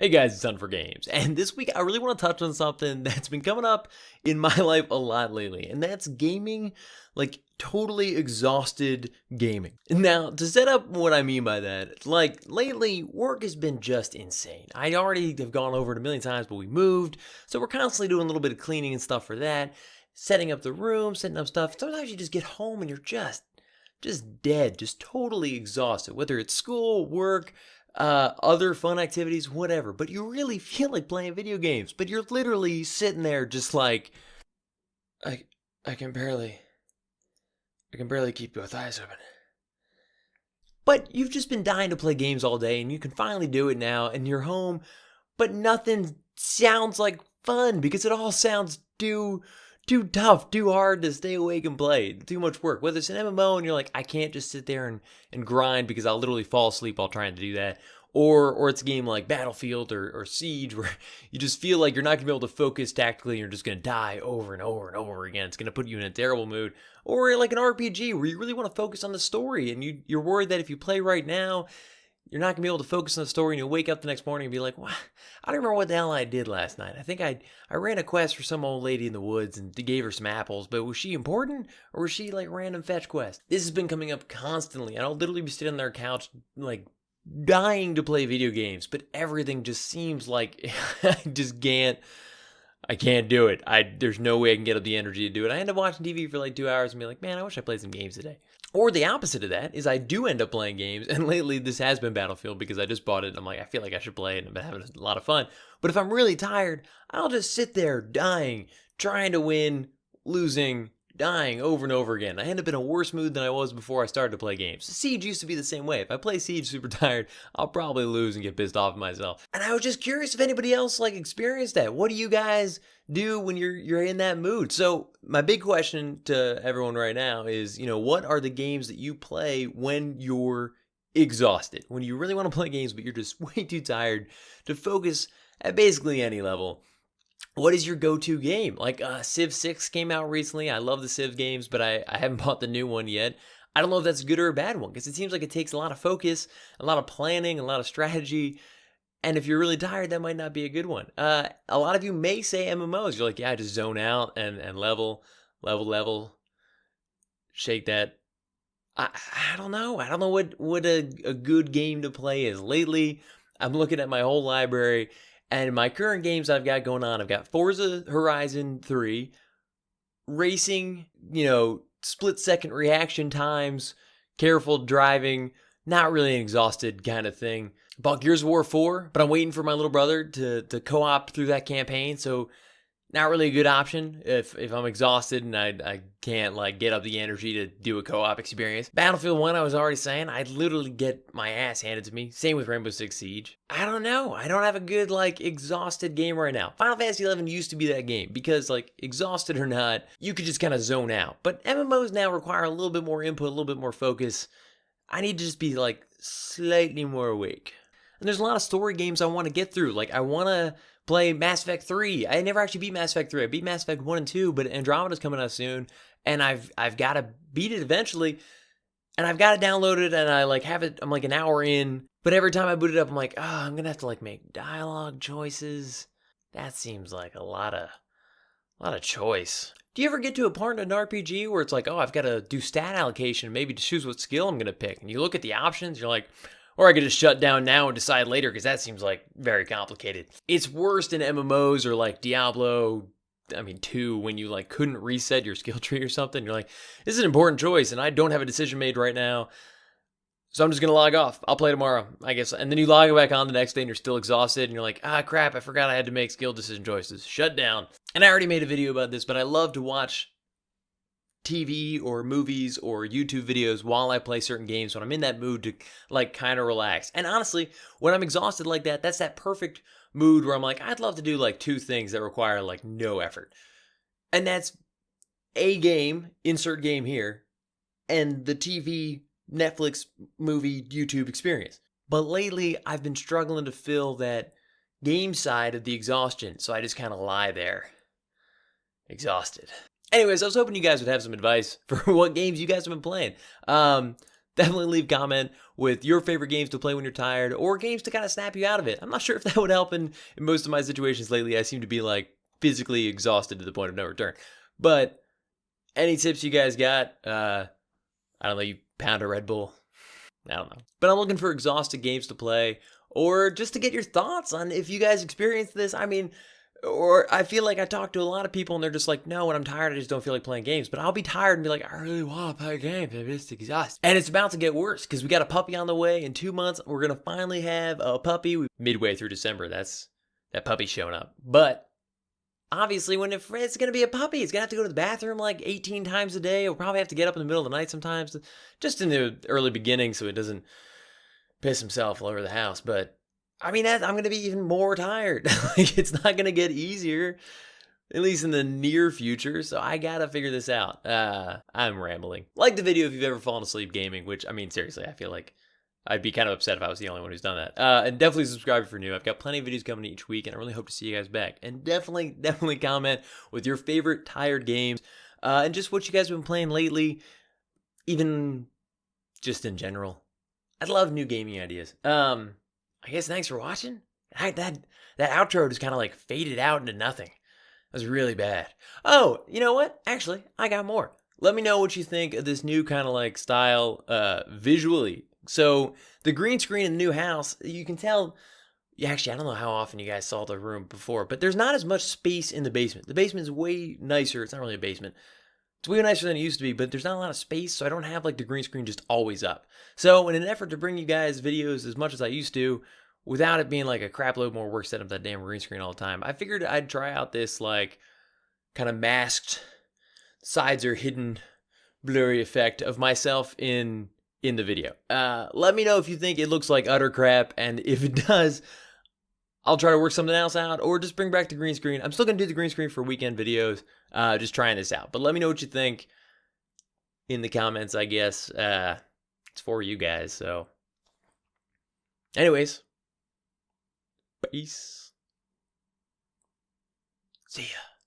Hey guys, it's Huntin for Games, and this week I really want to touch on something that's been coming up in my life a lot lately, and that's gaming, like totally exhausted gaming. Now, to set up what I mean by that, like lately, work has been just insane. I already have gone over it a million times, but we moved, so we're constantly doing a little bit of cleaning and stuff for that, setting up the room, setting up stuff. Sometimes you just get home and you're just dead, just totally exhausted, whether it's school, work, other fun activities, whatever. But you really feel like playing video games. But you're literally sitting there just like, I, I can barely, I can barely keep both eyes open. But you've just been dying to play games all day, and you can finally do it now, and you're home. But nothing sounds like fun because it all sounds too tough, too hard to stay awake and play. Too much work. Whether it's an MMO and you're like, I can't just sit there and grind because I'll literally fall asleep while trying to do that. Or it's a game like Battlefield or Siege where you just feel like you're not going to be able to focus tactically and you're just going to die over and over and over again. It's going to put you in a terrible mood. Or like an RPG where you really want to focus on the story and you're worried that if you play right now, you're not going to be able to focus on the story, and you'll wake up the next morning and be like, "What? I don't remember what the hell I did last night. I think I ran a quest for some old lady in the woods and gave her some apples, but was she important or was she like random fetch quest?" This has been coming up constantly, and I'll literally be sitting on their couch like dying to play video games, but everything just seems like I can't do it. There's no way I can get up the energy to do it. I end up watching TV for like 2 hours and be like, man, I wish I played some games today. Or the opposite of that is I do end up playing games, and lately this has been Battlefield because I just bought it and I'm like, I feel like I should play it and I've been having a lot of fun. But if I'm really tired, I'll just sit there dying, trying to win, losing, dying over and over again. I end up in a worse mood than I was before I started to play games. Siege used to be the same way. If I play Siege super tired, I'll probably lose and get pissed off at myself. And I was just curious if anybody else like experienced that. What do you guys do when you're in that mood? So my big question to everyone right now is, what are the games that you play when you're exhausted? When you really want to play games, but you're just way too tired to focus at basically any level. What is your go-to game? Like Civ 6 came out recently. I love the Civ games, but I haven't bought the new one yet. I don't know if that's a good or a bad one because it seems like it takes a lot of focus, a lot of planning, a lot of strategy. And if you're really tired, that might not be a good one. A lot of you may say MMOs. You're like, yeah, I just zone out and level, shake that. I don't know. I don't know what a good game to play is. Lately, I'm looking at my whole library, and my current games I've got going on, I've got Forza Horizon 3, racing, split-second reaction times, careful driving, not really an exhausted kind of thing. Bought Gears of War 4, but I'm waiting for my little brother to co-op through that campaign, so not really a good option if I'm exhausted and I can't like get up the energy to do a co-op experience. Battlefield 1, I was already saying, I'd literally get my ass handed to me. Same with Rainbow Six Siege. I don't know. I don't have a good like exhausted game right now. Final Fantasy 11 used to be that game because like exhausted or not, you could just kind of zone out. But MMOs now require a little bit more input, a little bit more focus. I need to just be like slightly more awake. And there's a lot of story games I want to get through. Like I want to play Mass Effect 3. I never actually beat Mass Effect 3. I beat Mass Effect 1 and 2, but Andromeda's coming out soon, and I've got to beat it eventually. And I've got it downloaded, and I like have it. I'm like an hour in, but every time I boot it up, I'm like, oh, I'm gonna have to like make dialogue choices. That seems like a lot of choice. Do you ever get to a part in an RPG where it's like, oh, I've got to do stat allocation, maybe to choose what skill I'm gonna pick, and you look at the options, you're like, or I could just shut down now and decide later because that seems like very complicated. It's worse in MMOs or like Diablo 2 when you like couldn't reset your skill tree or something. You're like, this is an important choice and I don't have a decision made right now. So I'm just going to log off. I'll play tomorrow, I guess. And then you log back on the next day and you're still exhausted and you're like, crap, I forgot I had to make skill decision choices. Shut down. And I already made a video about this, but I love to watch TV or movies or YouTube videos while I play certain games when I'm in that mood to like kind of relax. And honestly, when I'm exhausted like that, that's that perfect mood where I'm like, I'd love to do like two things that require like no effort. And that's a game, insert game here, and the TV, Netflix, movie, YouTube experience. But lately, I've been struggling to fill that game side of the exhaustion, so I just kind of lie there, exhausted. Anyways, I was hoping you guys would have some advice for what games you guys have been playing. definitely leave a comment with your favorite games to play when you're tired, or games to kind of snap you out of it. I'm not sure if that would help in most of my situations lately. I seem to be like physically exhausted to the point of no return. But any tips you guys got? I don't know, you pound a Red Bull. I don't know. But I'm looking for exhausted games to play, or just to get your thoughts on if you guys experienced this. I mean, or I feel like I talk to a lot of people and they're just like, no, when I'm tired, I just don't feel like playing games. But I'll be tired and be like, I really want to play games. I'm just exhausted. And it's about to get worse because we got a puppy on the way. In 2 months, we're going to finally have a puppy. Midway through December, that's that puppy showing up. But obviously, when it's going to be a puppy, it's going to have to go to the bathroom like 18 times a day. We'll probably have to get up in the middle of the night sometimes, just in the early beginning so it doesn't piss himself all over the house. But I mean, I'm going to be even more tired. Like, it's not going to get easier, at least in the near future. So I got to figure this out. I'm rambling. Like the video if you've ever fallen asleep gaming, which, I mean, seriously, I feel like I'd be kind of upset if I was the only one who's done that. And definitely subscribe if you're new. I've got plenty of videos coming each week, and I really hope to see you guys back. And definitely comment with your favorite tired games, and just what you guys have been playing lately, even just in general. I'd love new gaming ideas. I guess thanks for watching. That outro just kind of like faded out into nothing. That was really bad. Oh, you know what? Actually, I got more. Let me know what you think of this new kind of like style visually. So the green screen in the new house, you can tell. Yeah, actually, I don't know how often you guys saw the room before, but there's not as much space in the basement. The basement is way nicer. It's not really a basement. It's way nicer than it used to be, but there's not a lot of space, so I don't have like the green screen just always up. So in an effort to bring you guys videos as much as I used to, without it being like a crap load more work setting up that damn green screen all the time, I figured I'd try out this like kind of masked, sides are hidden, blurry effect of myself in the video. Let me know if you think it looks like utter crap, and if it does, I'll try to work something else out, or just bring back the green screen. I'm still going to do the green screen for weekend videos, just trying this out. But let me know what you think in the comments, I guess. It's for you guys, so. Anyways, peace. See ya.